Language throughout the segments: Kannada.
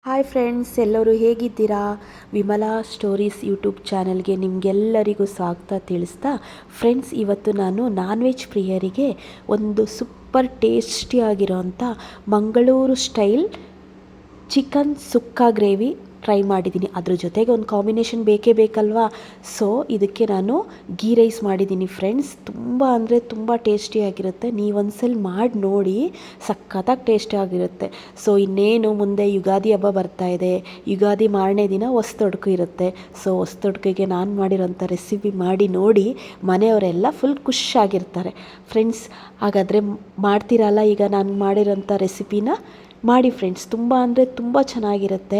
ಹಾಯ್ ಫ್ರೆಂಡ್ಸ್, ಎಲ್ಲರೂ ಹೇಗಿದ್ದೀರಾ? ವಿಮಲಾ ಸ್ಟೋರೀಸ್ ಯೂಟ್ಯೂಬ್ ಚಾನಲ್ಗೆ ನಿಮಗೆಲ್ಲರಿಗೂ ಸ್ವಾಗತ ತಿಳಿಸ್ತಾ ಫ್ರೆಂಡ್ಸ್, ಇವತ್ತು ನಾನು ನಾನ್ ವೆಜ್ ಪ್ರಿಯರಿಗೆ ಒಂದು ಸೂಪರ್ ಟೇಸ್ಟಿಯಾಗಿರೋಂಥ ಮಂಗಳೂರು ಸ್ಟೈಲ್ ಚಿಕನ್ ಸುಕ್ಕ ಗ್ರೇವಿ ಟ್ರೈ ಮಾಡಿದ್ದೀನಿ. ಅದ್ರ ಜೊತೆಗೆ ಒಂದು ಕಾಂಬಿನೇಷನ್ ಬೇಕೇ ಬೇಕಲ್ವಾ. ಸೊ ಇದಕ್ಕೆ ನಾನು ಗೀ ರೈಸ್ ಮಾಡಿದ್ದೀನಿ ಫ್ರೆಂಡ್ಸ್. ತುಂಬ ಅಂದರೆ ತುಂಬ ಟೇಸ್ಟಿಯಾಗಿರುತ್ತೆ. ನೀವೊಂದ್ಸಲ ಮಾಡಿ ನೋಡಿ, ಸಖತ್ತಾಗಿ ಟೇಸ್ಟಿಯಾಗಿರುತ್ತೆ. ಸೊ ಇನ್ನೇನು ಮುಂದೆ ಯುಗಾದಿ ಹಬ್ಬ ಬರ್ತಾ ಇದೆ. ಯುಗಾದಿ ಮಾರನೇ ದಿನ ಹೊಸ್ತೊಡ್ಕು ಇರುತ್ತೆ. ಸೊ ಹೊಸ್ತೊಡ್ಕಿಗೆ ನಾನು ಮಾಡಿರೋಂಥ ರೆಸಿಪಿ ಮಾಡಿ ನೋಡಿ, ಮನೆಯವರೆಲ್ಲ ಫುಲ್ ಖುಷಿಯಾಗಿರ್ತಾರೆ ಫ್ರೆಂಡ್ಸ್. ಹಾಗಾದರೆ ಮಾಡ್ತೀರಲ್ಲ ಈಗ ನಾನು ಮಾಡಿರೋಂಥ ರೆಸಿಪಿನ? ಮಾಡಿ ಫ್ರೆಂಡ್ಸ್. ತುಂಬ ಅಂದರೆ ತುಂಬ ಚೆನ್ನಾಗಿರುತ್ತೆ,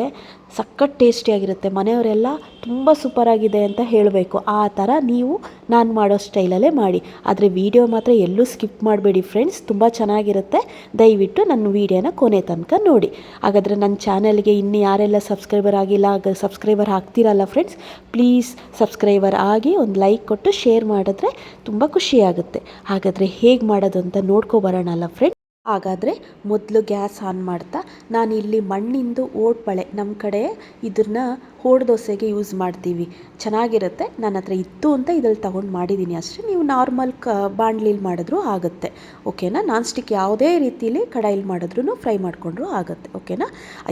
ಸಖತ್ ಟೇಸ್ಟಿಯಾಗಿರುತ್ತೆ. ಮನೆಯವರೆಲ್ಲ ತುಂಬ ಸೂಪರಾಗಿದೆ ಅಂತ ಹೇಳಬೇಕು. ಆ ಥರ ನೀವು ನಾನು ಮಾಡೋ ಸ್ಟೈಲಲ್ಲೇ ಮಾಡಿ. ಆದರೆ ವಿಡಿಯೋ ಮಾತ್ರ ಎಲ್ಲೂ ಸ್ಕಿಪ್ ಮಾಡಬೇಡಿ ಫ್ರೆಂಡ್ಸ್, ತುಂಬ ಚೆನ್ನಾಗಿರುತ್ತೆ. ದಯವಿಟ್ಟು ನನ್ನ ವೀಡಿಯೋನ ಕೊನೆ ತನಕ ನೋಡಿ. ಹಾಗಾದರೆ ನನ್ನ ಚಾನಲ್ಗೆ ಇನ್ನು ಯಾರೆಲ್ಲ ಸಬ್ಸ್ಕ್ರೈಬರ್ ಆಗಿಲ್ಲ, ಸಬ್ಸ್ಕ್ರೈಬರ್ ಆಗ್ತಿರಲ್ಲ ಫ್ರೆಂಡ್ಸ್, ಪ್ಲೀಸ್ ಸಬ್ಸ್ಕ್ರೈಬರ್ ಆಗಿ ಒಂದು ಲೈಕ್ ಕೊಟ್ಟು ಶೇರ್ ಮಾಡಿದ್ರೆ ತುಂಬ ಖುಷಿಯಾಗುತ್ತೆ. ಹಾಗಾದರೆ ಹೇಗೆ ಮಾಡೋದು ಅಂತ ನೋಡ್ಕೊಬರೋಣಲ್ಲ ಫ್ರೆಂಡ್ಸ್. ಹಾಗಾದರೆ ಮೊದಲು ಗ್ಯಾಸ್ ಆನ್ ಮಾಡ್ತಾ, ನಾನಿಲ್ಲಿ ಮಣ್ಣಿಂದು ಓಟ್ಬಳೆ, ನಮ್ಮ ಕಡೆ ಇದನ್ನು ಹೋಳು ದೋಸೆಗೆ ಯೂಸ್ ಮಾಡ್ತೀವಿ, ಚೆನ್ನಾಗಿರುತ್ತೆ. ನನ್ನ ಹತ್ರ ಇತ್ತು ಅಂತ ಇದ್ರಲ್ಲಿ ತೊಗೊಂಡು ಮಾಡಿದ್ದೀನಿ ಅಷ್ಟೇ. ನೀವು ನಾರ್ಮಲ್ ಬಾಣಲಿಲಿ ಮಾಡಿದ್ರೂ ಆಗುತ್ತೆ, ಓಕೆನಾ. ನಾನ್ ಸ್ಟಿಕ್ ಯಾವುದೇ ರೀತಿಲಿ ಕಡಾಯಿಲಿ ಮಾಡಿದ್ರೂ ಫ್ರೈ ಮಾಡಿಕೊಂಡ್ರೂ ಆಗುತ್ತೆ, ಓಕೆನಾ.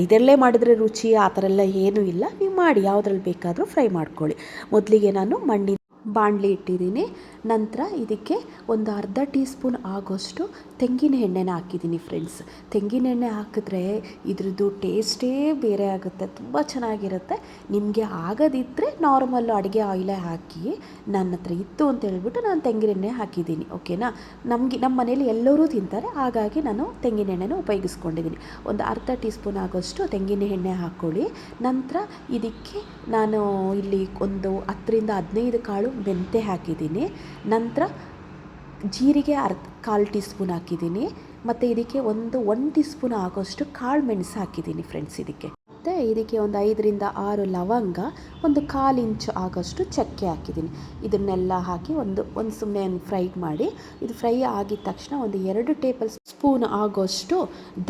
ಇದರಲ್ಲೇ ಮಾಡಿದ್ರೆ ರುಚಿ ಆ ಥರ ಎಲ್ಲ ಏನೂ ಇಲ್ಲ. ನೀವು ಮಾಡಿ ಯಾವುದ್ರಲ್ಲಿ ಬೇಕಾದರೂ ಫ್ರೈ ಮಾಡ್ಕೊಳ್ಳಿ. ಮೊದಲಿಗೆ ನಾನು ಮಣ್ಣಿನ ಬಾಣಲಿ ಇಟ್ಟಿದ್ದೀನಿ. ನಂತರ ಇದಕ್ಕೆ ಒಂದು ಅರ್ಧ ಟೀ ಸ್ಪೂನ್ ಆಗೋಷ್ಟು ತೆಂಗಿನ ಎಣ್ಣೆನ ಹಾಕಿದ್ದೀನಿ ಫ್ರೆಂಡ್ಸ್. ತೆಂಗಿನ ಎಣ್ಣೆ ಹಾಕಿದ್ರೆ ಇದ್ರದ್ದು ಟೇಸ್ಟೇ ಬೇರೆ ಆಗುತ್ತೆ, ತುಂಬ ಚೆನ್ನಾಗಿರುತ್ತೆ. ನಿಮಗೆ ಆಗೋದಿದ್ದರೆ ನಾರ್ಮಲ್ ಅಡುಗೆ ಆಯಿಲೇ ಹಾಕಿ. ನನ್ನ ಹತ್ರ ಇತ್ತು ಅಂತ ಹೇಳ್ಬಿಟ್ಟು ನಾನು ತೆಂಗಿನ ಎಣ್ಣೆ ಹಾಕಿದ್ದೀನಿ, ಓಕೆನಾ. ನಮ್ಮ ಮನೇಲಿ ಎಲ್ಲರೂ ತಿಂತಾರೆ, ಹಾಗಾಗಿ ನಾನು ತೆಂಗಿನ ಎಣ್ಣೆನ ಉಪಯೋಗಿಸ್ಕೊಂಡಿದ್ದೀನಿ. ಒಂದು ಅರ್ಧ ಟೀ ಸ್ಪೂನ್ ಆಗೋಷ್ಟು ತೆಂಗಿನ ಎಣ್ಣೆ ಹಾಕ್ಕೊಳ್ಳಿ. ನಂತರ ಇದಕ್ಕೆ ನಾನು ಇಲ್ಲಿ ಒಂದು 10-15 ಕಾಳು ಮೆಂತ್ಯ ಹಾಕಿದ್ದೀನಿ. ನಂತರ ಜೀರಿಗೆ ಕಾಲು ಟೀ ಸ್ಪೂನ್ ಹಾಕಿದ್ದೀನಿ. ಮತ್ತು ಇದಕ್ಕೆ ಒಂದು ಟೀ ಸ್ಪೂನ್ ಆಗೋಷ್ಟು ಕಾಳು ಮೆಣಸು ಹಾಕಿದ್ದೀನಿ ಫ್ರೆಂಡ್ಸ್. ಇದಕ್ಕೆ ಒಂದು 5-6 ಲವಂಗ, ಒಂದು 1/4 ಇಂಚು ಆಗೋಷ್ಟು ಚಕ್ಕೆ ಹಾಕಿದ್ದೀನಿ. ಇದನ್ನೆಲ್ಲ ಹಾಕಿ ಒಂದು ಸುಮ್ಮನೆ ಫ್ರೈ ಮಾಡಿ. ಇದು ಫ್ರೈ ಆಗಿದ ತಕ್ಷಣ ಒಂದು 2 ಟೇಬಲ್ ಸ್ಪೂನ್ ಆಗೋಷ್ಟು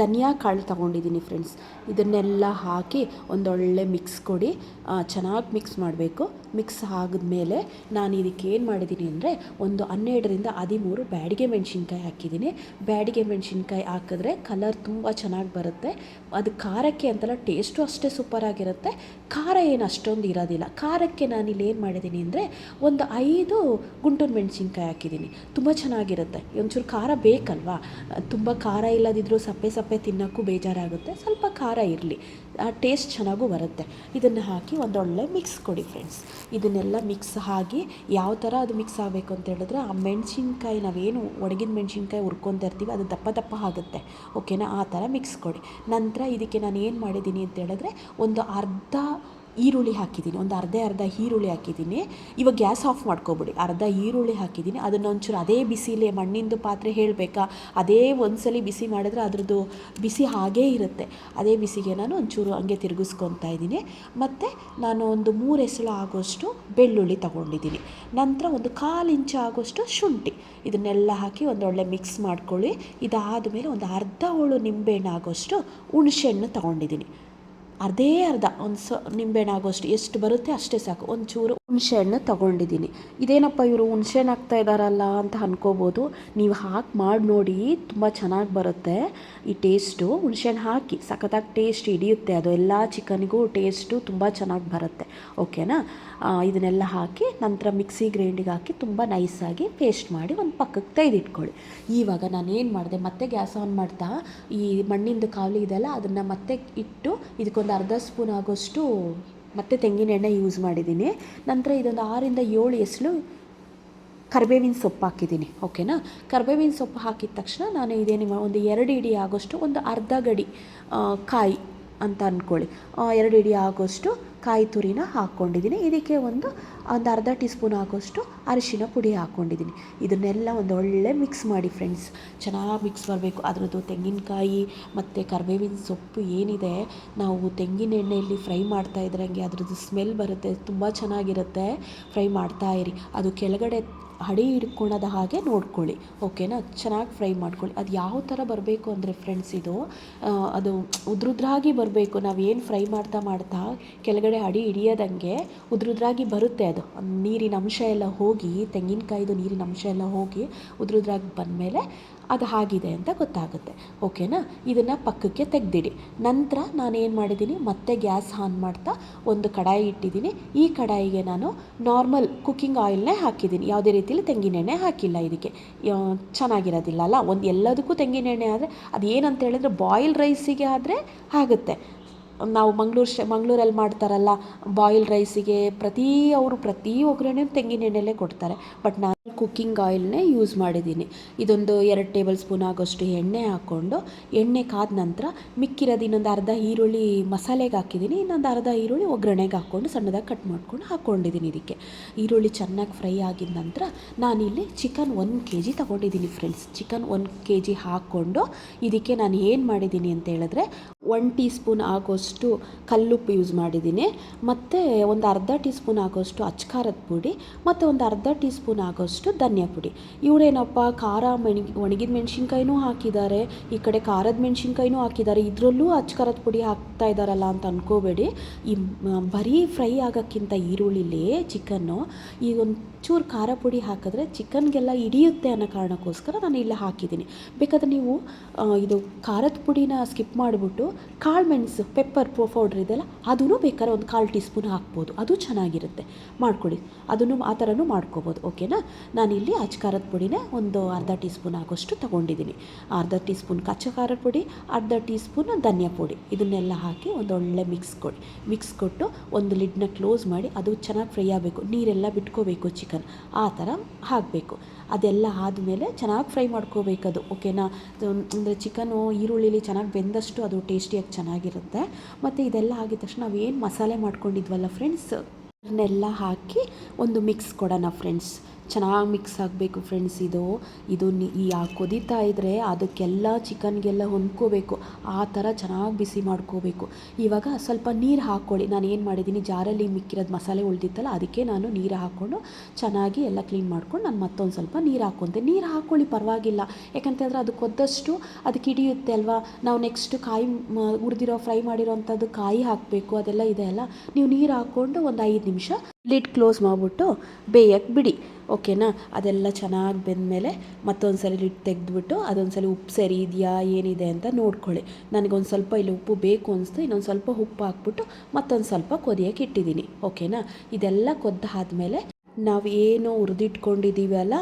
ಧನಿಯಾ ಕಾಳು ತೊಗೊಂಡಿದ್ದೀನಿ ಫ್ರೆಂಡ್ಸ್. ಇದನ್ನೆಲ್ಲ ಹಾಕಿ ಒಂದೊಳ್ಳೆ ಮಿಕ್ಸ್ ಕೊಡಿ, ಚೆನ್ನಾಗಿ ಮಿಕ್ಸ್ ಮಾಡಬೇಕು. ಮಿಕ್ಸ್ ಆಗಿದ್ಮೇಲೆ ನಾನು ಇದಕ್ಕೆ ಏನು ಮಾಡಿದ್ದೀನಿ ಅಂದರೆ ಒಂದು 12-13 ಬ್ಯಾಡಿಗೆ ಮೆಣಸಿನ್ಕಾಯಿ ಹಾಕಿದ್ದೀನಿ. ಬ್ಯಾಡಿಗೆ ಮೆಣಸಿನ್ಕಾಯಿ ಹಾಕಿದ್ರೆ ಕಲರ್ ತುಂಬ ಚೆನ್ನಾಗಿ ಬರುತ್ತೆ. ಅದು ಖಾರಕ್ಕೆ ಅಂತಲ್ಲ, ಟೇಸ್ಟು ಅಷ್ಟೇ ಸೂಪರಾಗಿರುತ್ತೆ. ಖಾರ ಏನು ಅಷ್ಟೊಂದು ಇರೋದಿಲ್ಲ. ಖಾರಕ್ಕೆ ನಾನಿಲ್ಲಿ ಏನು ಮಾಡಿದ್ದೀನಿ ಅಂದರೆ ಒಂದು 5 ಗುಂಟೂರು ಮೆಣಸಿನ್ಕಾಯಿ ಹಾಕಿದ್ದೀನಿ. ತುಂಬ ಚೆನ್ನಾಗಿರುತ್ತೆ. ಒಂಚೂರು ಖಾರ ಬೇಕಲ್ವಾ, ತುಂಬ ಖಾರ ಇಲ್ಲದಿದ್ದರೂ ಸಪ್ಪೆ ತಿನ್ನೋಕ್ಕೂ ಬೇಜಾರಾಗುತ್ತೆ. ಸ್ವಲ್ಪ ಖಾರ ಇರಲಿ, ಟೇಸ್ಟ್ ಚೆನ್ನಾಗೂ ಬರುತ್ತೆ. ಇದನ್ನು ಹಾಕಿ ಒಂದೊಳ್ಳೆ ಮಿಕ್ಸ್ ಕೊಡಿ ಫ್ರೆಂಡ್ಸ್. ಇದನ್ನೆಲ್ಲ ಮಿಕ್ಸ್ ಆಗಿ ಯಾವ ಥರ ಅದು ಮಿಕ್ಸ್ ಆಗಬೇಕು ಅಂತ ಹೇಳಿದ್ರೆ, ಆ ಮೆಣಸಿನ್ಕಾಯಿ ನಾವೇನು ಒಣಗಿದ ಮೆಣಸಿನ್ಕಾಯಿ ಹುರ್ಕೊತಾ ಇರ್ತೀವಿ, ಅದು ದಪ್ಪ ಆಗುತ್ತೆ, ಓಕೆನಾ. ಆ ಥರ ಮಿಕ್ಸ್ ಕೊಡಿ. ನಂತರ ಇದಕ್ಕೆ ನಾನು ಏನು ಮಾಡಿದ್ದೀನಿ ಅಂತ ಹೇಳಿದ್ರೆ ಒಂದು ಅರ್ಧ ಈರುಳ್ಳಿ ಹಾಕಿದ್ದೀನಿ, ಒಂದು ಅರ್ಧ ಈರುಳ್ಳಿ ಹಾಕಿದ್ದೀನಿ. ಇವಾಗ ಗ್ಯಾಸ್ ಆಫ್ ಮಾಡ್ಕೊಬಿಡಿ. ಅರ್ಧ ಈರುಳ್ಳಿ ಹಾಕಿದ್ದೀನಿ. ಅದನ್ನು ಒಂಚೂರು ಅದೇ ಬಿಸಿಲೇ, ಮಣ್ಣಿಂದು ಪಾತ್ರೆ ಹೇಳಬೇಕಾ, ಅದೇ ಒಂದ್ಸಲಿ ಬಿಸಿ ಮಾಡಿದ್ರೆ ಅದ್ರದ್ದು ಬಿಸಿ ಹಾಗೇ ಇರುತ್ತೆ. ಅದೇ ಬಿಸಿಗೆ ನಾನು ಒಂಚೂರು ಹಂಗೆ ತಿರುಗಿಸ್ಕೊತಾ ಇದ್ದೀನಿ. ಮತ್ತು ನಾನು ಒಂದು 3 ಎಸಳು ಆಗೋಷ್ಟು ಬೆಳ್ಳುಳ್ಳಿ ತೊಗೊಂಡಿದ್ದೀನಿ. ನಂತರ ಒಂದು 1/4 ಇಂಚು ಆಗೋಷ್ಟು ಶುಂಠಿ. ಇದನ್ನೆಲ್ಲ ಹಾಕಿ ಒಂದೊಳ್ಳೆ ಮಿಕ್ಸ್ ಮಾಡ್ಕೊಳ್ಳಿ. ಇದಾದಮೇಲೆ ಒಂದು ಅರ್ಧ ಹೋಳು ನಿಂಬೆಹಣ್ಣು ಆಗೋಷ್ಟು ಹುಣಸೆಹಣ್ಣು ತೊಗೊಂಡಿದ್ದೀನಿ. ಅರ್ಧ ನಿಂಬೆಹಣ್ಣು ಆಗೋಷ್ಟು, ಎಷ್ಟು ಬರುತ್ತೆ ಅಷ್ಟೇ ಸಾಕು. ಒಂಚೂರು ಹುಣಸೆಹಣ್ಣು ತೊಗೊಂಡಿದ್ದೀನಿ. ಇದೇನಪ್ಪ ಇವರು ಹುಣಸೆಹಣ್ಣು ಹಾಕ್ತಾ ಇದ್ದಾರಲ್ಲ ಅಂತ ಅನ್ಕೋಬೋದು. ನೀವು ಮಾಡಿ ನೋಡಿ, ತುಂಬ ಚೆನ್ನಾಗಿ ಬರುತ್ತೆ ಈ ಟೇಸ್ಟು. ಹುಣಸೆಹಣ್ಣು ಹಾಕಿ ಸಖತ್ತಾಗಿ ಟೇಸ್ಟ್ ಹಿಡಿಯುತ್ತೆ, ಅದು ಎಲ್ಲ ಚಿಕನಿಗೂ ಟೇಸ್ಟು ತುಂಬ ಚೆನ್ನಾಗಿ ಬರುತ್ತೆ, ಓಕೆನಾ. ಇದನ್ನೆಲ್ಲ ಹಾಕಿ ನಂತರ ಮಿಕ್ಸಿ ಗ್ರೈಂಡಿಗೆ ಹಾಕಿ ತುಂಬ ನೈಸಾಗಿ ಪೇಸ್ಟ್ ಮಾಡಿ ಒಂದು ಪಕ್ಕಕ್ಕೆ ತೆಗೆದಿಟ್ಕೊಳ್ಳಿ. ಇವಾಗ ನಾನು ಏನು ಮಾಡಿದೆ, ಮತ್ತೆ ಗ್ಯಾಸ್ ಆನ್ ಮಾಡ್ತಾ ಈ ಮಣ್ಣಿಂದು ಕಾವಲಿ ಇದೆಲ್ಲ ಅದನ್ನು ಮತ್ತೆ ಇಟ್ಟು ಇದಕ್ಕೊಂದು ಅರ್ಧ ಸ್ಪೂನ್ ಆಗೋಷ್ಟು ಮತ್ತೆ ತೆಂಗಿನ ಎಣ್ಣೆ ಯೂಸ್ ಮಾಡಿದ್ದೀನಿ. ನಂತರ ಇದೊಂದು 6-7 ಎಸಳು ಕರಿಬೇವಿನ ಸೊಪ್ಪು ಹಾಕಿದ್ದೀನಿ, ಓಕೆನಾ. ಕರಿಬೇವಿನ ಸೊಪ್ಪು ಹಾಕಿದ ತಕ್ಷಣ ನಾನು ಒಂದು 2 ಇಡಿ ಆಗೋಷ್ಟು, ಒಂದು ಅರ್ಧ ಗಡಿ ಕಾಯಿ ಅಂತ ಅಂದ್ಕೊಳ್ಳಿ, 2 ಇಡಿ ಆಗೋಷ್ಟು ಕಾಯಿ ತುರಿನ ಹಾಕ್ಕೊಂಡಿದ್ದೀನಿ. ಇದಕ್ಕೆ ಒಂದು ಅರ್ಧ ಟೀ ಸ್ಪೂನ್ ಆಗೋಷ್ಟು ಅರಿಶಿನ ಪುಡಿ ಹಾಕ್ಕೊಂಡಿದ್ದೀನಿ. ಇದನ್ನೆಲ್ಲ ಒಂದು ಒಳ್ಳೆ ಮಿಕ್ಸ್ ಮಾಡಿ ಫ್ರೆಂಡ್ಸ್. ಚೆನ್ನಾಗಿ ಮಿಕ್ಸ್ ಬರಬೇಕು. ಅದರದ್ದು ತೆಂಗಿನಕಾಯಿ ಮತ್ತು ಕರಿಬೇವಿನ ಸೊಪ್ಪು ಏನಿದೆ, ನಾವು ತೆಂಗಿನ ಎಣ್ಣೆಯಲ್ಲಿ ಫ್ರೈ ಮಾಡ್ತಾ ಇದ್ರಂಗೆ ಅದರದ್ದು ಸ್ಮೆಲ್ ಬರುತ್ತೆ, ತುಂಬ ಚೆನ್ನಾಗಿರುತ್ತೆ. ಫ್ರೈ ಮಾಡ್ತಾ ಇರಿ. ಅದು ಕೆಳಗಡೆ ಅಡಿ ಹಿಡ್ಕೊಳದ ಹಾಗೆ ನೋಡ್ಕೊಳ್ಳಿ, ಓಕೆನಾ. ಚೆನ್ನಾಗಿ ಫ್ರೈ ಮಾಡ್ಕೊಳ್ಳಿ. ಅದು ಯಾವ ಥರ ಬರಬೇಕು ಅಂದರೆ ಫ್ರೆಂಡ್ಸ್, ಇದು ಅದು ಉದ್ರುದ್ರಾಗಿ ಬರಬೇಕು. ನಾವೇನು ಫ್ರೈ ಮಾಡ್ತಾ ಮಾಡ್ತಾ ಕೆಳಗಡೆ ಅಡಿ ಹಿಡಿಯೋದಂಗೆ ಉದ್ರುದ್ರಾಗಿ ಬರುತ್ತೆ. ಅದು ನೀರಿನ ಅಂಶ ಎಲ್ಲ ಹೋಗಿ, ತೆಂಗಿನಕಾಯಿದು ನೀರಿನ ಅಂಶ ಎಲ್ಲ ಹೋಗಿ ಉದ್ರುದ್ರಾಗಿ ಬಂದಮೇಲೆ ಅದು ಆಗಿದೆ ಅಂತ ಗೊತ್ತಾಗುತ್ತೆ, ಓಕೆನಾ. ಇದನ್ನು ಪಕ್ಕಕ್ಕೆ ತೆಗೆದಿಡಿ. ನಂತರ ನಾನೇನು ಮಾಡಿದ್ದೀನಿ, ಮತ್ತೆ ಗ್ಯಾಸ್ ಆನ್ ಮಾಡ್ತಾ ಒಂದು ಕಡಾಯಿ ಇಟ್ಟಿದ್ದೀನಿ. ಈ ಕಡಾಯಿಗೆ ನಾನು ನಾರ್ಮಲ್ ಕುಕ್ಕಿಂಗ್ ಆಯಿಲ್ನೇ ಹಾಕಿದ್ದೀನಿ, ಯಾವುದೇ ರೀತಿಯಲ್ಲಿ ತೆಂಗಿನೆಣ್ಣೆ ಹಾಕಿಲ್ಲ. ಇದಕ್ಕೆ ಚೆನ್ನಾಗಿರೋದಿಲ್ಲ ಅಲ್ಲ, ಒಂದು ಎಲ್ಲದಕ್ಕೂ ತೆಂಗಿನೆಣ್ಣೆ ಆದರೆ ಅದು ಏನಂತ ಹೇಳಿದ್ರೆ ಬಾಯ್ಲ್ ರೈಸಿಗೆ ಆದರೆ ಆಗುತ್ತೆ. ನಾವು ಮಂಗಳೂರಲ್ಲಿ ಮಾಡ್ತಾರಲ್ಲ ಬಾಯ್ಲ್ ರೈಸಿಗೆ, ಪ್ರತಿ ಒಗ್ಗರಣೆ ತೆಂಗಿನೆಣ್ಣೆಲೇ ಕೊಡ್ತಾರೆ. ಬಟ್ ನಾನು ಕುಕ್ಕಿಂಗ್ ಆಯಿಲ್ನೇ ಯೂಸ್ ಮಾಡಿದ್ದೀನಿ. ಇದೊಂದು 2 ಟೇಬಲ್ ಸ್ಪೂನ್ ಆಗೋಷ್ಟು ಎಣ್ಣೆ ಹಾಕ್ಕೊಂಡು, ಎಣ್ಣೆ ಕಾದ ನಂತರ ಮಿಕ್ಕಿರೋದು ಇನ್ನೊಂದು ಅರ್ಧ ಈರುಳ್ಳಿ ಮಸಾಲೆಗೆ ಹಾಕಿದ್ದೀನಿ, ಇನ್ನೊಂದು ಅರ್ಧ ಈರುಳ್ಳಿ ಒಗ್ಗರಣೆಗೆ ಹಾಕ್ಕೊಂಡು ಸಣ್ಣದಾಗಿ ಕಟ್ ಮಾಡ್ಕೊಂಡು ಹಾಕ್ಕೊಂಡಿದ್ದೀನಿ. ಇದಕ್ಕೆ ಈರುಳ್ಳಿ ಚೆನ್ನಾಗಿ ಫ್ರೈ ಆಗಿದ ನಂತರ ನಾನಿಲ್ಲಿ ಚಿಕನ್ 1 kg ತೊಗೊಂಡಿದ್ದೀನಿ ಫ್ರೆಂಡ್ಸ್. ಚಿಕನ್ 1 kg ಹಾಕ್ಕೊಂಡು ಇದಕ್ಕೆ ನಾನು ಏನು ಮಾಡಿದ್ದೀನಿ ಅಂತ ಹೇಳಿದ್ರೆ 1 ಟೀ ಸ್ಪೂನ್ ಆಗೋಷ್ಟು ಕಲ್ಲುಪ್ಪು ಯೂಸ್ ಮಾಡಿದ್ದೀನಿ, ಮತ್ತು ಒಂದು ಅರ್ಧ ಟೀ ಸ್ಪೂನ್ ಆಗೋಷ್ಟು ಅಚ್ಕಾರದ ಪುಡಿ, ಮತ್ತು ಒಂದು ಅರ್ಧ ಟೀ ಸ್ಪೂನ್ ಆಗೋಷ್ಟು ಧನಿಯಾ ಪುಡಿ. ಇವರೇನಪ್ಪ ಒಣಗಿದ ಮೆಣಸಿನ್ಕಾಯಿನೂ ಹಾಕಿದ್ದಾರೆ, ಈ ಕಡೆ ಖಾರದ ಮೆಣಸಿನ್ಕಾಯಿನೂ ಹಾಕಿದ್ದಾರೆ, ಇದರಲ್ಲೂ ಅಚ್ಕಾರದ ಪುಡಿ ಹಾಕ್ತಾ ಇದ್ದಾರಲ್ಲ ಅಂತ ಅಂದ್ಕೋಬೇಡಿ. ಈ ಬರೀ ಫ್ರೈ ಆಗೋಕ್ಕಿಂತ ಈರುಳ್ಳಿಲಿ ಚಿಕನ್ನು ಈಗ ಒಂದು ಚೂರು ಖಾರ ಪುಡಿ ಹಾಕಿದ್ರೆ ಚಿಕನ್ಗೆಲ್ಲ ಹಿಡಿಯುತ್ತೆ ಅನ್ನೋ ಕಾರಣಕ್ಕೋಸ್ಕರ ನಾನು ಇಲ್ಲ ಹಾಕಿದ್ದೀನಿ. ಬೇಕಾದರೆ ನೀವು ಇದು ಖಾರದ ಪುಡಿನ ಸ್ಕಿಪ್ ಮಾಡಿಬಿಟ್ಟು ಕಾಳು ಮೆಣಸು ಪೆಪ್ಪರ್ ಪೌಡ್ರ್ ಇದೆಯಲ್ಲ, ಅದೂ ಬೇಕಾದ್ರೆ ಒಂದು 1/4 ಟೀ ಸ್ಪೂನ್ ಹಾಕ್ಬೋದು, ಅದು ಚೆನ್ನಾಗಿರುತ್ತೆ. ಮಾಡ್ಕೊಳ್ಳಿ, ಅದನ್ನು ಆ ಥರನೂ ಮಾಡ್ಕೋಬೋದು, ಓಕೆನಾ. ನಾನಿಲ್ಲಿ ಅಚ್ಕಾರದ ಪುಡಿನೇ ಒಂದು ಅರ್ಧ ಟೀ ಸ್ಪೂನ್ ಆಗೋಷ್ಟು ತೊಗೊಂಡಿದ್ದೀನಿ. ಅರ್ಧ ಟೀ ಸ್ಪೂನ್ ಕಚ್ಚಾ ಖಾರದ ಪುಡಿ, ಅರ್ಧ ಟೀ ಸ್ಪೂನ್ ಧನಿಯಾ ಪುಡಿ, ಇದನ್ನೆಲ್ಲ ಹಾಕಿ ಒಂದೊಳ್ಳೆ ಮಿಕ್ಸ್ ಕೊಟ್ಟು ಒಂದು ಲಿಡ್ನ ಕ್ಲೋಸ್ ಮಾಡಿ, ಅದು ಚೆನ್ನಾಗಿ ಫ್ರೈ ಆಗಬೇಕು, ನೀರೆಲ್ಲ ಬಿಟ್ಕೋಬೇಕು ಚಿಕನ್, ಆ ಥರ ಹಾಕಬೇಕು. ಅದೆಲ್ಲ ಆದಮೇಲೆ ಚೆನ್ನಾಗಿ ಫ್ರೈ ಮಾಡ್ಕೋಬೇಕದು, ಓಕೆನಾ. ಅಂದರೆ ಚಿಕನು ಈರುಳ್ಳಿಲಿ ಚೆನ್ನಾಗಿ ಬೆಂದಷ್ಟು ಅದು ಟೇಸ್ಟಿಯಾಗಿ ಚೆನ್ನಾಗಿರುತ್ತೆ. ಮತ್ತು ಇದೆಲ್ಲ ಆಗಿದ ತಕ್ಷಣ ನಾವೇನು ಮಸಾಲೆ ಮಾಡ್ಕೊಂಡಿದ್ವಲ್ಲ ಫ್ರೆಂಡ್ಸ್, ಅದನ್ನೆಲ್ಲ ಹಾಕಿ ಒಂದು ಮಿಕ್ಸ್ ಕೊಡೋಣ ಫ್ರೆಂಡ್ಸ್. ಚೆನ್ನಾಗಿ ಮಿಕ್ಸ್ ಆಗಬೇಕು ಫ್ರೆಂಡ್ಸ್. ಇದು ಕೊದಿತಾ ಇದ್ದರೆ ಅದಕ್ಕೆಲ್ಲ ಚಿಕನ್ಗೆಲ್ಲ ಹೊಂದ್ಕೋಬೇಕು, ಆ ಥರ ಚೆನ್ನಾಗಿ ಬಿಸಿ ಮಾಡ್ಕೋಬೇಕು. ಇವಾಗ ಸ್ವಲ್ಪ ನೀರು ಹಾಕ್ಕೊಳ್ಳಿ. ನಾನು ಏನು ಮಾಡಿದ್ದೀನಿ, ಜಾರಲ್ಲಿ ಮಿಕ್ಕಿರೋದು ಮಸಾಲೆ ಉಳಿದಿತ್ತಲ್ಲ, ಅದಕ್ಕೆ ನಾನು ನೀರು ಹಾಕ್ಕೊಂಡು ಚೆನ್ನಾಗಿ ಎಲ್ಲ ಕ್ಲೀನ್ ಮಾಡ್ಕೊಂಡು ನಾನು ಮತ್ತೊಂದು ಸ್ವಲ್ಪ ನೀರು ಹಾಕ್ಕೊಂತೆ. ನೀರು ಹಾಕ್ಕೊಳ್ಳಿ, ಪರವಾಗಿಲ್ಲ. ಯಾಕಂತಂದರೆ ಅದು ಕೊದ್ದಷ್ಟು ಅದಕ್ಕೆ ಹಿಡಿಯುತ್ತೆ ಅಲ್ವಾ. ನಾವು ನೆಕ್ಸ್ಟ್ ಕಾಯಿ ಹುರಿದಿರೋ ಫ್ರೈ ಮಾಡಿರೋ ಅಂಥದ್ದು ಕಾಯಿ ಹಾಕಬೇಕು, ಅದೆಲ್ಲ ಇದೆ ಅಲ್ಲ. ನೀವು ನೀರು ಹಾಕ್ಕೊಂಡು ಒಂದು 5 ನಿಮಿಷ ಲಿಡ್ ಕ್ಲೋಸ್ ಮಾಡಿಬಿಟ್ಟು ಬೇಯಕ್ಕೆ ಬಿಡಿ, ಓಕೆನಾ. ಅದೆಲ್ಲ ಚೆನ್ನಾಗಿ ಬೆಂದಮೇಲೆ ಮತ್ತೊಂದು ಸಲ ಲಿಡ್ ತೆಗೆದ್ಬಿಟ್ಟು ಅದೊಂದು ಸಲ ಉಪ್ಪು ಸರಿ ಇದೆಯಾ ಏನಿದೆ ಅಂತ ನೋಡ್ಕೊಳ್ಳಿ. ನನಗೊಂದು ಸ್ವಲ್ಪ ಇಲ್ಲಿ ಉಪ್ಪು ಬೇಕು ಅನಿಸ್ತು, ಇನ್ನೊಂದು ಸ್ವಲ್ಪ ಉಪ್ಪು ಹಾಕ್ಬಿಟ್ಟು ಮತ್ತೊಂದು ಸ್ವಲ್ಪ ಕೊದಿಯೋಕ್ಕೆ ಇಟ್ಟಿದ್ದೀನಿ, ಓಕೆನಾ. ಇದೆಲ್ಲ ಕೊದ್ದಾದ್ಮೇಲೆ ನಾವು ಏನು ಹುರಿದಿಟ್ಕೊಂಡಿದ್ದೀವಲ್ಲ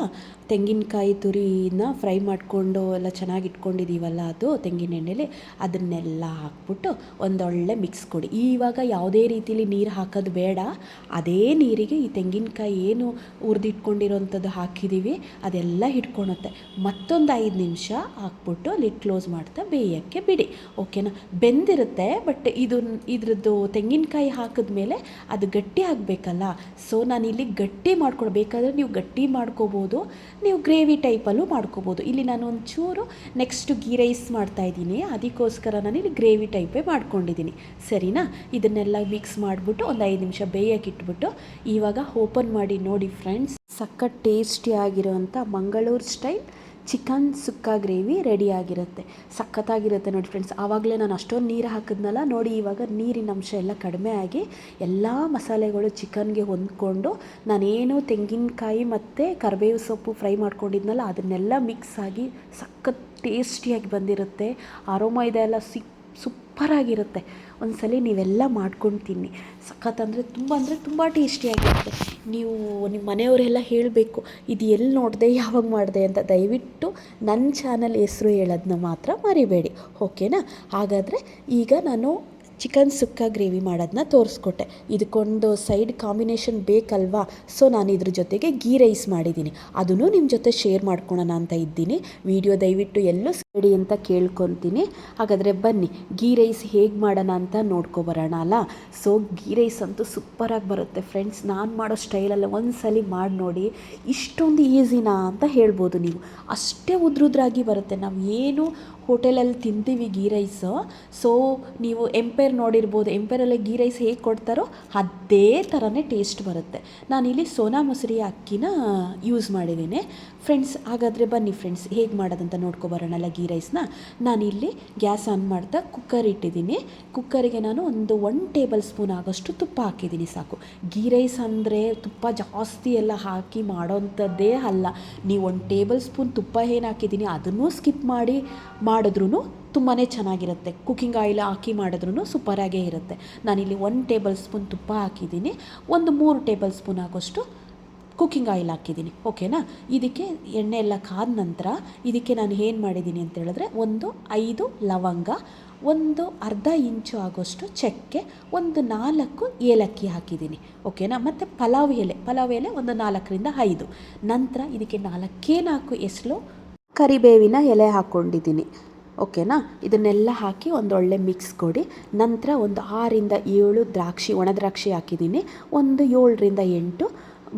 ತೆಂಗಿನಕಾಯಿ ತುರಿನ ಫ್ರೈ ಮಾಡಿಕೊಂಡು ಎಲ್ಲ ಚೆನ್ನಾಗಿ ಇಟ್ಕೊಂಡಿದ್ದೀವಲ್ಲ, ಅದು ತೆಂಗಿನ ಎಣ್ಣೆಲಿ ಅದನ್ನೆಲ್ಲ ಹಾಕ್ಬಿಟ್ಟು ಒಂದೊಳ್ಳೆ ಮಿಕ್ಸ್ ಕೊಡಿ. ಇವಾಗ ಯಾವುದೇ ರೀತಿಲಿ ನೀರು ಹಾಕೋದು ಬೇಡ, ಅದೇ ನೀರಿಗೆ ಈ ತೆಂಗಿನಕಾಯಿ ಏನು ಹುರಿದಿಟ್ಕೊಂಡಿರೋಂಥದ್ದು ಹಾಕಿದ್ದೀವಿ ಅದೆಲ್ಲ ಹಿಡ್ಕೊಳುತ್ತೆ. ಮತ್ತೊಂದು 5 ನಿಮಿಷ ಹಾಕ್ಬಿಟ್ಟು ಲಿಡ್ ಕ್ಲೋಸ್ ಮಾಡ್ತಾ ಬೇಯೋಕ್ಕೆ ಬಿಡಿ, ಓಕೆನಾ. ಬೆಂದಿರುತ್ತೆ, ಬಟ್ ಇದ್ರದ್ದು ತೆಂಗಿನಕಾಯಿ ಹಾಕಿದ್ಮೇಲೆ ಅದು ಗಟ್ಟಿ ಆಗಬೇಕಲ್ಲ. ಸೊ ನಾನಿಲ್ಲಿ ಗಟ್ಟಿ ಮಾಡ್ಕೊಳ್ಬೇಕಾದ್ರೆ ನೀವು ಗಟ್ಟಿ ಮಾಡ್ಕೋಬೋದು, ನೀವು ಗ್ರೇವಿ ಟೈಪಲ್ಲೂ ಮಾಡ್ಕೋಬೋದು. ಇಲ್ಲಿ ನಾನು ಒಂಚೂರು ನೆಕ್ಸ್ಟ್ ಗೀ ರೈಸ್ ಮಾಡ್ತಾಯಿದ್ದೀನಿ, ಅದಕ್ಕೋಸ್ಕರ ನಾನಿಲ್ಲಿ ಗ್ರೇವಿ ಟೈಪೇ ಮಾಡ್ಕೊಂಡಿದ್ದೀನಿ, ಸರಿನಾ. ಇದನ್ನೆಲ್ಲ ಮಿಕ್ಸ್ ಮಾಡಿಬಿಟ್ಟು ಒಂದು 5 ನಿಮಿಷ ಬೇಯಕ್ಕೆ ಇಟ್ಬಿಟ್ಟು ಇವಾಗ ಓಪನ್ ಮಾಡಿ ನೋಡಿ ಫ್ರೆಂಡ್ಸ್, ಸಖತ್ ಟೇಸ್ಟಿಯಾಗಿರೋಂಥ ಮಂಗಳೂರು ಸ್ಟೈಲ್ ಚಿಕನ್ ಸುಕ್ಕ ಗ್ರೇವಿ ರೆಡಿಯಾಗಿರುತ್ತೆ. ಸಖತ್ತಾಗಿರುತ್ತೆ ನೋಡಿ ಫ್ರೆಂಡ್ಸ್. ಆವಾಗಲೇ ನಾನು ಅಷ್ಟೊಂದು ನೀರು ಹಾಕಿದ್ನಲ್ಲ ನೋಡಿ, ಇವಾಗ ನೀರಿನ ಅಂಶ ಎಲ್ಲ ಕಡಿಮೆ ಆಗಿ ಎಲ್ಲ ಮಸಾಲೆಗಳು ಚಿಕನ್ಗೆ ಹೊಂದ್ಕೊಂಡು, ನಾನೇನು ತೆಂಗಿನಕಾಯಿ ಮತ್ತು ಕರಿಬೇವು ಸೊಪ್ಪು ಫ್ರೈ ಮಾಡ್ಕೊಂಡಿದ್ನಲ್ಲ ಅದನ್ನೆಲ್ಲ ಮಿಕ್ಸ್ ಆಗಿ ಸಖತ್ ಟೇಸ್ಟಿಯಾಗಿ ಬಂದಿರುತ್ತೆ. ಅರೋಮಾ ಇದೆಲ್ಲ ಸೂಪರಾಗಿರುತ್ತೆ. ಒಂದ್ಸಲ ನೀವೆಲ್ಲ ಮಾಡ್ಕೊಂಡು ತಿನ್ನಿ, ಸಖತ್ ಅಂದರೆ ತುಂಬ ಟೇಸ್ಟಿಯಾಗಿರುತ್ತೆ. ನೀವು ನಿಮ್ಮ ಮನೆಯವರೆಲ್ಲ ಹೇಳಬೇಕು, ಇದು ಎಲ್ಲಿ ನೋಡಿದೆ ಯಾವಾಗ ಮಾಡಿದೆ ಅಂತ. ದಯವಿಟ್ಟು ನನ್ನ ಚಾನಲ್ ಹೆಸರು ಹೇಳೋದನ್ನ ಮಾತ್ರ ಮರಿಬೇಡಿ, ಓಕೆನಾ. ಹಾಗಾದರೆ ಈಗ ನಾನು ಚಿಕನ್ ಸುಕ್ಕ ಗ್ರೇವಿ ಮಾಡೋದನ್ನ ತೋರಿಸ್ಕೊಟ್ಟೆ. ಇದಕ್ಕೊಂದು ಸೈಡ್ ಕಾಂಬಿನೇಷನ್ ಬೇಕಲ್ವಾ, ಸೊ ನಾನು ಇದ್ರ ಜೊತೆಗೆ ಗೀ ರೈಸ್ ಮಾಡಿದ್ದೀನಿ, ಅದನ್ನು ನಿಮ್ಮ ಜೊತೆ ಶೇರ್ ಮಾಡ್ಕೊಳೋಣ ಅಂತ ಇದ್ದೀನಿ. ವಿಡಿಯೋ ದಯವಿಟ್ಟು ಎಲ್ಲೂ ರೆಡಿ ಅಂತ ಕೇಳ್ಕೊತೀನಿ. ಹಾಗಾದರೆ ಬನ್ನಿ ಗೀ ರೈಸ್ ಹೇಗೆ ಮಾಡೋಣ ಅಂತ ನೋಡ್ಕೊಬರೋಣ ಅಲ್ಲ. ಸೊ ಗೀ ರೈಸ್ ಅಂತೂ ಸೂಪರಾಗಿ ಬರುತ್ತೆ ಫ್ರೆಂಡ್ಸ್. ನಾನು ಮಾಡೋ ಸ್ಟೈಲಲ್ಲಿ ಒಂದ್ಸಲಿ ಮಾಡಿ ನೋಡಿ, ಇಷ್ಟೊಂದು ಈಸಿನಾ ಅಂತ ಹೇಳ್ಬೋದು ನೀವು. ಅಷ್ಟೇ ಉದ್ರುದ್ರಾಗಿ ಬರುತ್ತೆ. ನಾವು ಏನು ಹೋಟೆಲಲ್ಲಿ ತಿಂತೀವಿ ಗೀ ರೈಸು, ಸೊ ನೀವು ಎಂಪೈರ್ ನೋಡಿರ್ಬೋದು, ಎಂಪೈರಲ್ಲಿ ಗೀ ರೈಸ್ ಹೇಗೆ ಕೊಡ್ತಾರೋ ಅದೇ ಥರನೇ ಟೇಸ್ಟ್ ಬರುತ್ತೆ. ನಾನಿಲ್ಲಿ ಸೋನಾ ಮಸೂರಿ ಅಕ್ಕಿನ ಯೂಸ್ ಮಾಡಿದ್ದೀನಿ ಫ್ರೆಂಡ್ಸ್. ಹಾಗಾದರೆ ಬನ್ನಿ ಫ್ರೆಂಡ್ಸ್ ಹೇಗೆ ಮಾಡೋದಂತ ನೋಡ್ಕೊಬರೋಣಲ್ಲ ಗೀ ರೈಸ್ನ. ನಾನಿಲ್ಲಿ ಗ್ಯಾಸ್ ಆನ್ ಮಾಡ್ತಾ ಕುಕ್ಕರ್ ಇಟ್ಟಿದ್ದೀನಿ. ಕುಕ್ಕರಿಗೆ ನಾನು ಒಂದು 1 ಟೇಬಲ್ ಸ್ಪೂನ್ ಆಗೋಷ್ಟು ತುಪ್ಪ ಹಾಕಿದ್ದೀನಿ ಸಾಕು. ಗೀ ರೈಸ್ ಅಂದರೆ ತುಪ್ಪ ಜಾಸ್ತಿ ಎಲ್ಲ ಹಾಕಿ ಮಾಡೋವಂಥದ್ದೇ ಅಲ್ಲ. ನೀವು 1 ಟೇಬಲ್ ಸ್ಪೂನ್ ತುಪ್ಪ ಏನು ಹಾಕಿದ್ದೀನಿ ಅದನ್ನು ಸ್ಕಿಪ್ ಮಾಡಿ ಮಾಡಿದ್ರೂ ತುಂಬಾ ಚೆನ್ನಾಗಿರುತ್ತೆ. ಕುಕ್ಕಿಂಗ್ ಆಯಿಲ್ ಹಾಕಿ ಮಾಡಿದ್ರೂ ಸೂಪರಾಗೇ ಇರುತ್ತೆ. ನಾನಿಲ್ಲಿ 1 ಟೇಬಲ್ ಸ್ಪೂನ್ ತುಪ್ಪ ಹಾಕಿದ್ದೀನಿ, ಒಂದು 3 ಟೇಬಲ್ ಸ್ಪೂನ್ ಆಗೋಷ್ಟು ಕುಕ್ಕಿಂಗ್ ಆಯಿಲ್ ಹಾಕಿದ್ದೀನಿ. ಓಕೆನಾ. ಇದಕ್ಕೆ ಎಣ್ಣೆ ಎಲ್ಲ ಕಾದ ನಂತರ ಇದಕ್ಕೆ ನಾನು ಏನು ಮಾಡಿದ್ದೀನಿ ಅಂತ ಹೇಳಿದ್ರೆ, ಒಂದು 5 ಲವಂಗ, ಒಂದು ಅರ್ಧ ಇಂಚು ಆಗೋಷ್ಟು ಚಕ್ಕೆ, ಒಂದು 4 ಏಲಕ್ಕಿ ಹಾಕಿದ್ದೀನಿ. ಓಕೆನಾ. ಮತ್ತು ಪಲಾವ್ ಎಲೆ ಒಂದು 4ರಿಂದ 5. ನಂತರ ಇದಕ್ಕೆ 4 ಎಸಳು ಕರಿಬೇವಿನ ಎಲೆ ಹಾಕ್ಕೊಂಡಿದ್ದೀನಿ. ಓಕೆನಾ. ಇದನ್ನೆಲ್ಲ ಹಾಕಿ ಒಂದೊಳ್ಳೆ ಮಿಕ್ಸ್ ಕೊಡಿ. ನಂತರ ಒಂದು 6ರಿಂದ 7 ದ್ರಾಕ್ಷಿ, ಒಣ ದ್ರಾಕ್ಷಿ ಹಾಕಿದ್ದೀನಿ. ಒಂದು 7ರಿಂದ 8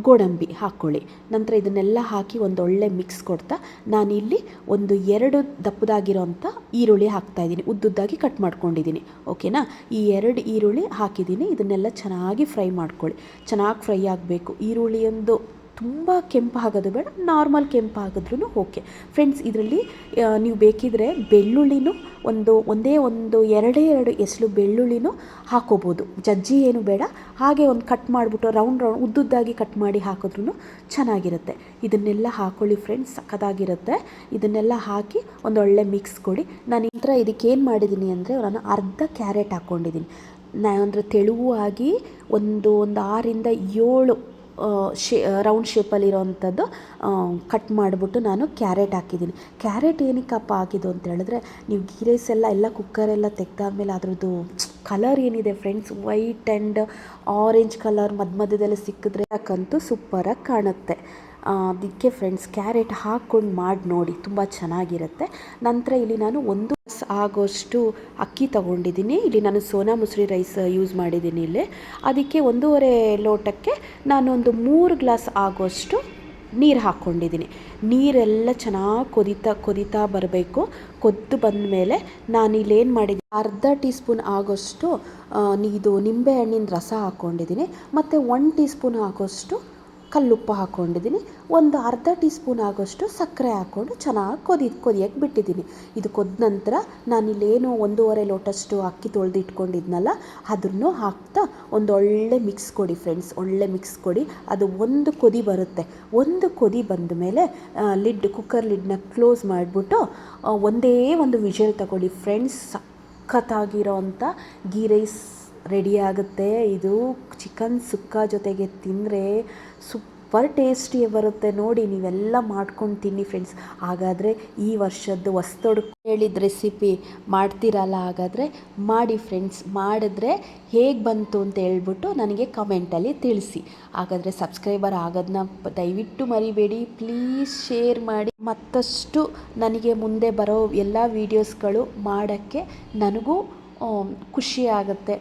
ಗೋಡಂಬಿ ಹಾಕ್ಕೊಳ್ಳಿ. ನಂತರ ಇದನ್ನೆಲ್ಲ ಹಾಕಿ ಒಂದೊಳ್ಳೆ ಮಿಕ್ಸ್ ಕೊಡ್ತಾ ನಾನಿಲ್ಲಿ ಒಂದು 2 ದಪ್ಪದಾಗಿರೋಂಥ ಈರುಳ್ಳಿ ಹಾಕ್ತಾಯಿದ್ದೀನಿ, ಉದ್ದುದ್ದಾಗಿ ಕಟ್ ಮಾಡ್ಕೊಂಡಿದ್ದೀನಿ. ಓಕೆನಾ. ಈ 2 ಈರುಳ್ಳಿ ಹಾಕಿದ್ದೀನಿ. ಇದನ್ನೆಲ್ಲ ಚೆನ್ನಾಗಿ ಫ್ರೈ ಮಾಡ್ಕೊಳ್ಳಿ. ಚೆನ್ನಾಗಿ ಫ್ರೈ ಆಗಬೇಕು. ಈರುಳ್ಳಿಯೊಂದು ತುಂಬ ಕೆಂಪು ಆಗೋದು ಬೇಡ, ನಾರ್ಮಲ್ ಕೆಂಪು ಆಗಿದ್ರೂ ಓಕೆ ಫ್ರೆಂಡ್ಸ್. ಇದರಲ್ಲಿ ನೀವು ಬೇಕಿದ್ರೆ ಬೆಳ್ಳುಳ್ಳಿನೂ ಒಂದೇ 2 ಎಸಳು ಬೆಳ್ಳುಳ್ಳಿನೂ ಹಾಕೋಬೋದು. ಜಜ್ಜಿ ಏನು ಬೇಡ, ಹಾಗೆ ಒಂದು ಕಟ್ ಮಾಡಿಬಿಟ್ಟು ರೌಂಡ್ ಉದ್ದುದ್ದಾಗಿ ಕಟ್ ಮಾಡಿ ಹಾಕಿದ್ರೂ ಚೆನ್ನಾಗಿರುತ್ತೆ. ಇದನ್ನೆಲ್ಲ ಹಾಕ್ಕೊಳ್ಳಿ ಫ್ರೆಂಡ್ಸ್, ಸಖತ್ತಾಗಿರುತ್ತೆ. ಇದನ್ನೆಲ್ಲ ಹಾಕಿ ಒಂದೊಳ್ಳೆ ಮಿಕ್ಸ್ ಕೊಡಿ. ನಾನು ನಂತರ ಇದಕ್ಕೇನು ಮಾಡಿದ್ದೀನಿ ಅಂದರೆ, ನಾನು ಅರ್ಧ ಕ್ಯಾರೆಟ್ ಹಾಕ್ಕೊಂಡಿದ್ದೀನಿ. ಅಂದರೆ ತೆಳುವಾಗಿ ಒಂದು 6ರಿಂದ 7 ರೌಂಡ್ ಶೇಪಲ್ಲಿರೋವಂಥದ್ದು ಕಟ್ ಮಾಡಿಬಿಟ್ಟು ನಾನು ಕ್ಯಾರೆಟ್ ಹಾಕಿದ್ದೀನಿ. ಕ್ಯಾರೆಟ್ ಏನಕ್ಕಪ್ಪ ಹಾಕಿದ್ದು ಅಂತ ಹೇಳಿದ್ರೆ, ನೀವು ಗೀ ರೈಸ್ ಎಲ್ಲ ಕುಕ್ಕರೆಲ್ಲ ತೆಗೆದಾದ್ಮೇಲೆ ಅದರದ್ದು ಕಲರ್ ಏನಿದೆ friends, white and orange colour ಮಧ್ಯದಲ್ಲಿ ಸಿಕ್ಕಿದ್ರೆ ಯಾಕಂತೂ ಸೂಪರಾಗಿ ಕಾಣುತ್ತೆ. ಅದಕ್ಕೆ ಫ್ರೆಂಡ್ಸ್ ಕ್ಯಾರೆಟ್ ಹಾಕ್ಕೊಂಡು ಮಾಡಿ ನೋಡಿ, ತುಂಬ ಚೆನ್ನಾಗಿರುತ್ತೆ. ನಂತರ ಇಲ್ಲಿ ನಾನು 1 ಗ್ಲಾಸ್ ಆಗೋಷ್ಟು ಅಕ್ಕಿ ತೊಗೊಂಡಿದ್ದೀನಿ. ಇಲ್ಲಿ ನಾನು ಸೋನಾ ಮಸೂರಿ ರೈಸ್ ಯೂಸ್ ಮಾಡಿದ್ದೀನಿ. ಇಲ್ಲಿ ಅದಕ್ಕೆ 1.5 ಲೋಟಕ್ಕೆ ನಾನೊಂದು 3 ಗ್ಲಾಸ್ ಆಗೋಷ್ಟು ನೀರು ಹಾಕ್ಕೊಂಡಿದ್ದೀನಿ. ನೀರೆಲ್ಲ ಚೆನ್ನಾಗಿ ಕೊದಿತಾ ಬರಬೇಕು. ಕೊದ್ದು ಬಂದ ಮೇಲೆ ನಾನಿಲ್ಲೇನು ಮಾಡಿದ್ದೀನಿ, ಅರ್ಧ ಟೀ ಸ್ಪೂನ್ ಆಗೋಷ್ಟು ಇದು ನಿಂಬೆಹಣ್ಣಿನ ರಸ ಹಾಕ್ಕೊಂಡಿದ್ದೀನಿ. ಮತ್ತು 1 ಟೀ ಸ್ಪೂನ್ ಆಗೋಷ್ಟು ಕಲ್ಲುಪ್ಪು ಹಾಕ್ಕೊಂಡಿದ್ದೀನಿ. ಒಂದು ಅರ್ಧ ಟೀ ಸ್ಪೂನ್ ಆಗೋಷ್ಟು ಸಕ್ಕರೆ ಹಾಕ್ಕೊಂಡು ಚೆನ್ನಾಗಿ ಕೊದಿಯಕ್ಕೆ ಬಿಟ್ಟಿದ್ದೀನಿ. ಇದು ಕೊದ್ದ ನಂತರ ನಾನಿಲ್ಲೇನು 1.5 ಲೋಟಷ್ಟು ಅಕ್ಕಿ ತೊಳೆದು ಇಟ್ಕೊಂಡಿದ್ನಲ್ಲ ಅದನ್ನು ಹಾಕ್ತಾ ಒಂದೊಳ್ಳೆ ಮಿಕ್ಸ್ ಕೊಡಿ ಫ್ರೆಂಡ್ಸ್. ಒಳ್ಳೆ ಮಿಕ್ಸ್ ಕೊಡಿ. ಅದು ಒಂದು ಕೊದಿ ಬರುತ್ತೆ. ಒಂದು ಕೊದಿ ಬಂದ ಮೇಲೆ ಕುಕ್ಕರ್ ಲಿಡ್ನ ಕ್ಲೋಸ್ ಮಾಡಿಬಿಟ್ಟು ಒಂದೇ ಒಂದು ವಿಷಲ್ ತಗೊಳ್ಳಿ ಫ್ರೆಂಡ್ಸ್. ಸಖತ್ತಾಗಿರೋ ಅಂಥ ಗೀ ರೈಸ್ ರೆಡಿ ಆಗುತ್ತೆ. ಇದು ಚಿಕನ್ ಸುಕ್ಕ ಜೊತೆಗೆ ತಿಂದರೆ ಸೂಪರ್ ಟೇಸ್ಟಿ ಬರುತ್ತೆ. ನೋಡಿ, ನೀವೆಲ್ಲ ಮಾಡ್ಕೊಂಡು ತಿನ್ನಿ ಫ್ರೆಂಡ್ಸ್. ಹಾಗಾದರೆ ಈ ವರ್ಷದ್ದು ಹೊಸ್ತೊಡ್ಕು ಹೇಳಿದ ರೆಸಿಪಿ ಮಾಡ್ತೀರಲ್ಲ, ಹಾಗಾದರೆ ಮಾಡಿ ಫ್ರೆಂಡ್ಸ್. ಮಾಡಿದ್ರೆ ಹೇಗೆ ಬಂತು ಅಂತ ಹೇಳ್ಬಿಟ್ಟು ನನಗೆ ಕಮೆಂಟಲ್ಲಿ ತಿಳಿಸಿ. ಹಾಗಾದರೆ ಸಬ್ಸ್ಕ್ರೈಬರ್ ಆಗೋದನ್ನ ದಯವಿಟ್ಟು ಮರಿಬೇಡಿ. ಪ್ಲೀಸ್ ಶೇರ್ ಮಾಡಿ. ಮತ್ತಷ್ಟು ನನಗೆ ಮುಂದೆ ಬರೋ ಎಲ್ಲ ವೀಡಿಯೋಸ್ಗಳು ಮಾಡೋಕ್ಕೆ ನನಗೂ ಖುಷಿ ಆಗುತ್ತೆ.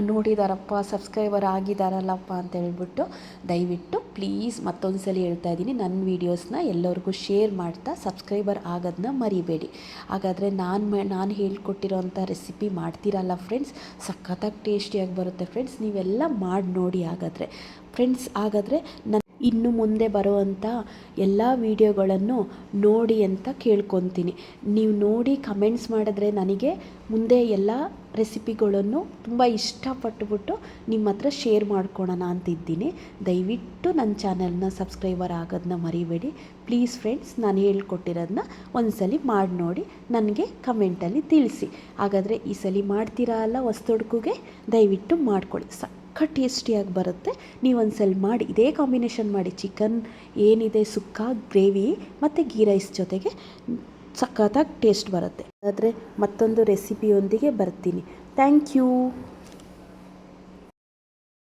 ನೋಡಿದಾರಪ್ಪ, ಸಬ್ಸ್ಕ್ರೈಬರ್ ಆಗಿದ್ದಾರಲ್ಲಪ್ಪ ಅಂತ ಹೇಳ್ಬಿಟ್ಟು. ದಯವಿಟ್ಟು ಪ್ಲೀಸ್ ಮತ್ತೊಂದು ಸಲ ಹೇಳ್ತಾ ಇದ್ದೀನಿ, ನನ್ನ ವೀಡಿಯೋಸ್ನ ಎಲ್ಲರಿಗೂ ಶೇರ್ ಮಾಡ್ತಾ ಸಬ್ಸ್ಕ್ರೈಬರ್ ಆಗೋದನ್ನ ಮರಿಬೇಡಿ. ಹಾಗಾದರೆ ನಾನು ಹೇಳ್ಕೊಟ್ಟಿರೋಂಥ ರೆಸಿಪಿ ಮಾಡ್ತೀರಲ್ಲ ಫ್ರೆಂಡ್ಸ್, ಸಖತ್ತಾಗಿ ಟೇಸ್ಟಿಯಾಗಿ ಬರುತ್ತೆ ಫ್ರೆಂಡ್ಸ್. ನೀವೆಲ್ಲ ಮಾಡಿ ನೋಡಿ ಹಾಗಾದರೆ ಫ್ರೆಂಡ್ಸ್. ಹಾಗಾದರೆ ಇನ್ನು ಮುಂದೆ ಬರುವಂಥ ಎಲ್ಲ ವೀಡಿಯೋಗಳನ್ನು ನೋಡಿ ಅಂತ ಕೇಳ್ಕೊತೀನಿ. ನೀವು ನೋಡಿ ಕಮೆಂಟ್ಸ್ ಮಾಡಿದ್ರೆ ನನಗೆ ಮುಂದೆ ಎಲ್ಲ ರೆಸಿಪಿಗಳನ್ನು ತುಂಬ ಇಷ್ಟಪಟ್ಟುಬಿಟ್ಟು ನಿಮ್ಮ ಹತ್ರ ಶೇರ್ ಮಾಡ್ಕೊಳೋಣ ಅಂತಿದ್ದೀನಿ. ದಯವಿಟ್ಟು ನನ್ನ ಚಾನಲ್ನ ಸಬ್ಸ್ಕ್ರೈಬರ್ ಆಗೋದನ್ನ ಮರಿಬೇಡಿ ಪ್ಲೀಸ್ ಫ್ರೆಂಡ್ಸ್. ನಾನು ಹೇಳ್ಕೊಟ್ಟಿರೋದನ್ನ ಒಂದ್ಸಲಿ ಮಾಡಿ ನೋಡಿ ನನಗೆ ಕಮೆಂಟಲ್ಲಿ ತಿಳಿಸಿ. ಹಾಗಾದರೆ ಈ ಸಲ ಮಾಡ್ತೀರಾ ಅಲ್ಲ ಹೊಸ್ತೊಡ್ಕುಗೆ, ದಯವಿಟ್ಟು ಮಾಡ್ಕೊಳ್ಳಿ. ಟೇಸ್ಟಿಯಾಗಿ ಬರುತ್ತೆ. ನೀವೊಂದ್ಸಲ ಮಾಡಿ, ಇದೇ ಕಾಂಬಿನೇಷನ್ ಮಾಡಿ. ಚಿಕನ್ ಏನಿದೆ ಸುಕ್ಕ, ಗ್ರೇವಿ ಮತ್ತು ಗೀ ರೈಸ್ ಜೊತೆಗೆ ಸಖತ್ತಾಗಿ ಟೇಸ್ಟ್ ಬರುತ್ತೆ. ಆದರೆ ಮತ್ತೊಂದು ರೆಸಿಪಿಯೊಂದಿಗೆ ಬರ್ತೀನಿ. Thank you.